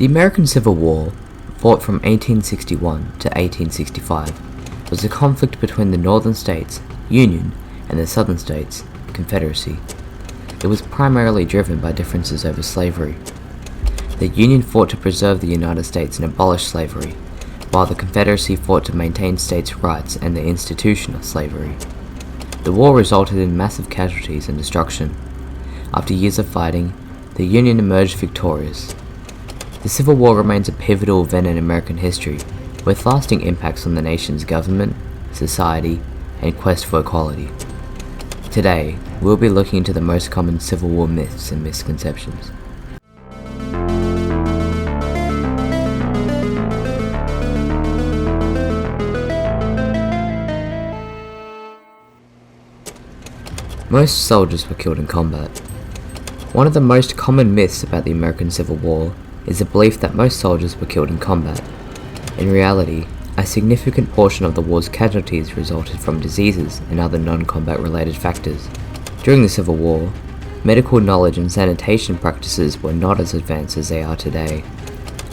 The American Civil War, fought from 1861 to 1865, was a conflict between the Northern States, Union, and the Southern States, Confederacy. It was primarily driven by differences over slavery. The Union fought to preserve the United States and abolish slavery, while the Confederacy fought to maintain states' rights and the institution of slavery. The war resulted in massive casualties and destruction. After years of fighting, the Union emerged victorious. The Civil War remains a pivotal event in American history, with lasting impacts on the nation's government, society, and quest for equality. Today, we'll be looking into the most common Civil War myths and misconceptions. Most soldiers were killed in combat. One of the most common myths about the American Civil War is the belief that most soldiers were killed in combat. In reality, a significant portion of the war's casualties resulted from diseases and other non-combat related factors. During the Civil War, medical knowledge and sanitation practices were not as advanced as they are today.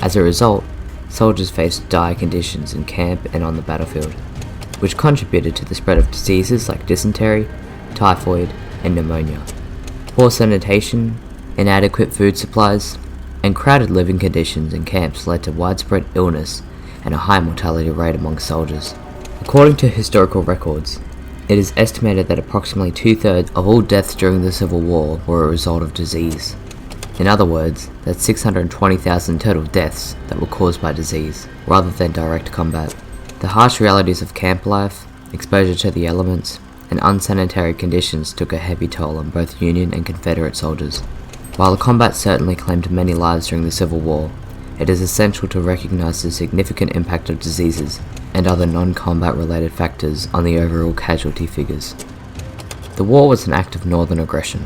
As a result, soldiers faced dire conditions in camp and on the battlefield, which contributed to the spread of diseases like dysentery, typhoid, and pneumonia. Poor sanitation, inadequate food supplies, and crowded living conditions in camps led to widespread illness and a high mortality rate among soldiers. According to historical records, it is estimated that approximately 2/3 of all deaths during the Civil War were a result of disease. In other words, that's 620,000 total deaths that were caused by disease, rather than direct combat. The harsh realities of camp life, exposure to the elements, and unsanitary conditions took a heavy toll on both Union and Confederate soldiers. While combat certainly claimed many lives during the Civil War, it is essential to recognize the significant impact of diseases and other non-combat related factors on the overall casualty figures. The war was an act of northern aggression.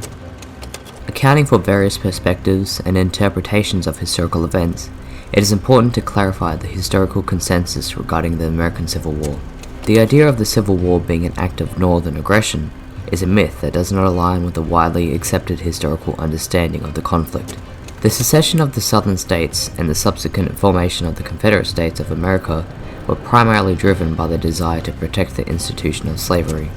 Accounting for various perspectives and interpretations of historical events, it is important to clarify the historical consensus regarding the American Civil War. The idea of the Civil War being an act of northern aggression is a myth that does not align with the widely accepted historical understanding of the conflict. The secession of the Southern states and the subsequent formation of the Confederate States of America were primarily driven by the desire to protect the institution of slavery.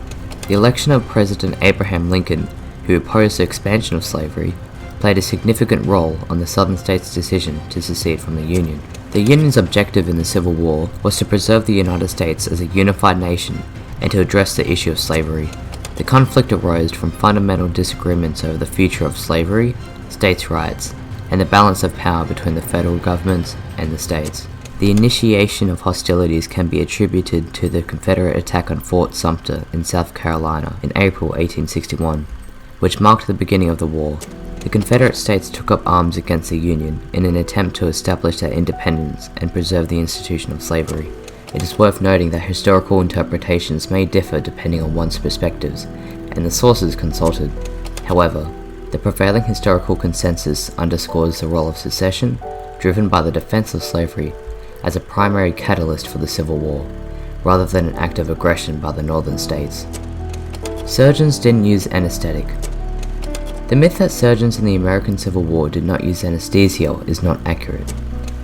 The election of President Abraham Lincoln, who opposed the expansion of slavery, played a significant role on the Southern states' decision to secede from the Union. The Union's objective in the Civil War was to preserve the United States as a unified nation and to address the issue of slavery. The conflict arose from fundamental disagreements over the future of slavery, states' rights, and the balance of power between the federal governments and the states. The initiation of hostilities can be attributed to the Confederate attack on Fort Sumter in South Carolina in April 1861, which marked the beginning of the war. The Confederate States took up arms against the Union in an attempt to establish their independence and preserve the institution of slavery. It is worth noting that historical interpretations may differ depending on one's perspectives and the sources consulted. However, the prevailing historical consensus underscores the role of secession, driven by the defense of slavery, as a primary catalyst for the Civil War, rather than an act of aggression by the northern states. Surgeons didn't use anaesthetic. The myth that surgeons in the American Civil War did not use anesthesia is not accurate.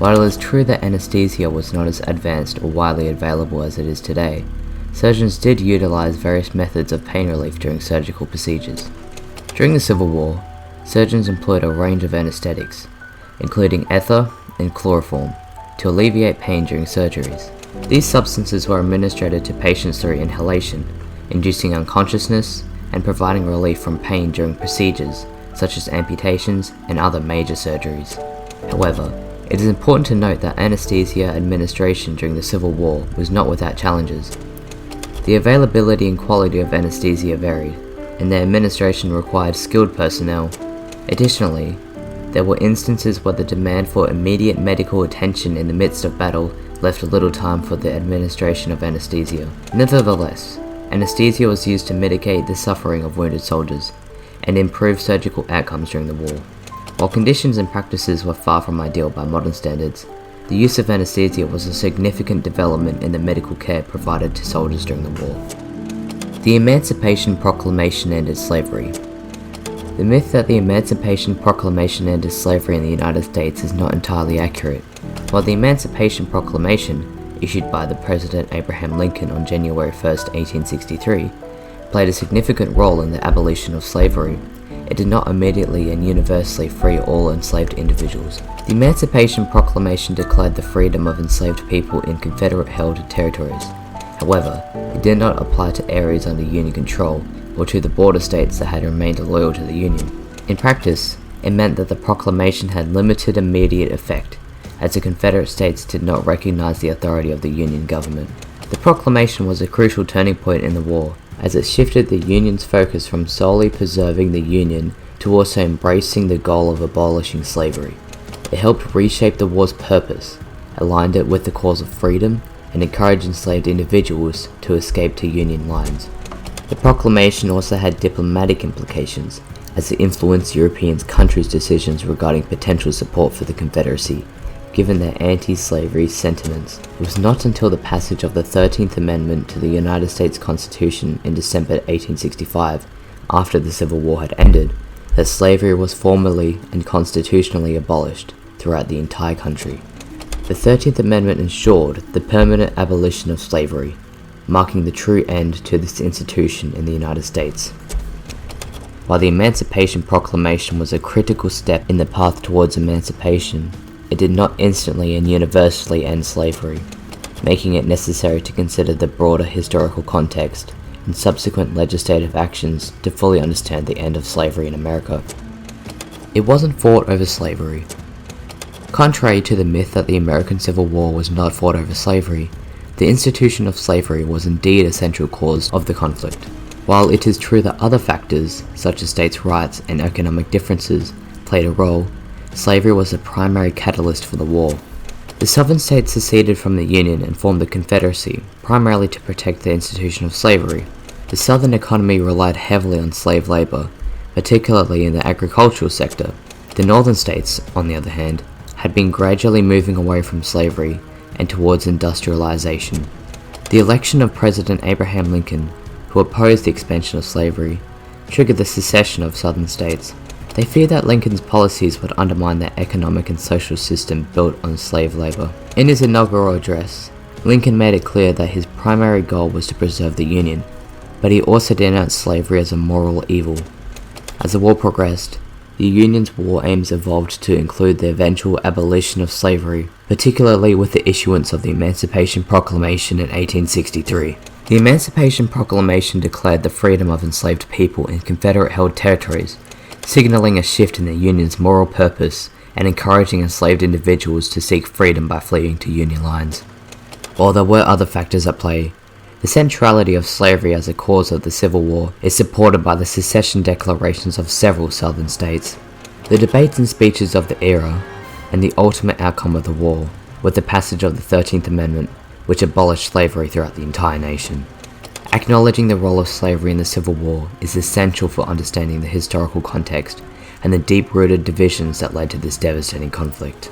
While it is true that anesthesia was not as advanced or widely available as it is today, surgeons did utilize various methods of pain relief during surgical procedures. During the Civil War, surgeons employed a range of anesthetics, including ether and chloroform, to alleviate pain during surgeries. These substances were administered to patients through inhalation, inducing unconsciousness and providing relief from pain during procedures such as amputations and other major surgeries. However, it is important to note that anesthesia administration during the Civil War was not without challenges. The availability and quality of anesthesia varied, and their administration required skilled personnel. Additionally, there were instances where the demand for immediate medical attention in the midst of battle left little time for the administration of anesthesia. Nevertheless, anesthesia was used to mitigate the suffering of wounded soldiers and improve surgical outcomes during the war. While conditions and practices were far from ideal by modern standards, the use of anesthesia was a significant development in the medical care provided to soldiers during the war. The Emancipation Proclamation ended slavery. The myth that the Emancipation Proclamation ended slavery in the United States is not entirely accurate. While the Emancipation Proclamation, issued by the President Abraham Lincoln on January 1, 1863, played a significant role in the abolition of slavery, it did not immediately and universally free all enslaved individuals. The Emancipation Proclamation declared the freedom of enslaved people in Confederate-held territories. However, it did not apply to areas under Union control or to the border states that had remained loyal to the Union. In practice, it meant that the proclamation had limited immediate effect, as the Confederate States did not recognize the authority of the Union government. The proclamation was a crucial turning point in the war, as it shifted the Union's focus from solely preserving the Union to also embracing the goal of abolishing slavery. It helped reshape the war's purpose, aligned it with the cause of freedom, and encouraged enslaved individuals to escape to Union lines. The proclamation also had diplomatic implications, as it influenced European countries' decisions regarding potential support for the Confederacy, given their anti-slavery sentiments. It was not until the passage of the 13th Amendment to the United States Constitution in December 1865, after the Civil War had ended, that slavery was formally and constitutionally abolished throughout the entire country. The 13th Amendment ensured the permanent abolition of slavery, marking the true end to this institution in the United States. While the Emancipation Proclamation was a critical step in the path towards emancipation, it did not instantly and universally end slavery, making it necessary to consider the broader historical context and subsequent legislative actions to fully understand the end of slavery in America. It wasn't fought over slavery. Contrary to the myth that the American Civil War was not fought over slavery, the institution of slavery was indeed a central cause of the conflict. While it is true that other factors, such as states' rights and economic differences, played a role, slavery was the primary catalyst for the war. The Southern states seceded from the Union and formed the Confederacy, primarily to protect the institution of slavery. The Southern economy relied heavily on slave labor, particularly in the agricultural sector. The Northern states, on the other hand, had been gradually moving away from slavery and towards industrialization. The election of President Abraham Lincoln, who opposed the expansion of slavery, triggered the secession of Southern states. They feared that Lincoln's policies would undermine their economic and social system built on slave labor. In his inaugural address, Lincoln made it clear that his primary goal was to preserve the Union, but he also denounced slavery as a moral evil. As the war progressed, the Union's war aims evolved to include the eventual abolition of slavery, particularly with the issuance of the Emancipation Proclamation in 1863. The Emancipation Proclamation declared the freedom of enslaved people in Confederate-held territories, signaling a shift in the Union's moral purpose and encouraging enslaved individuals to seek freedom by fleeing to Union lines. While there were other factors at play, the centrality of slavery as a cause of the Civil War is supported by the secession declarations of several Southern states. The debates and speeches of the era, and the ultimate outcome of the war, were the passage of the 13th Amendment, which abolished slavery throughout the entire nation. Acknowledging the role of slavery in the Civil War is essential for understanding the historical context and the deep-rooted divisions that led to this devastating conflict.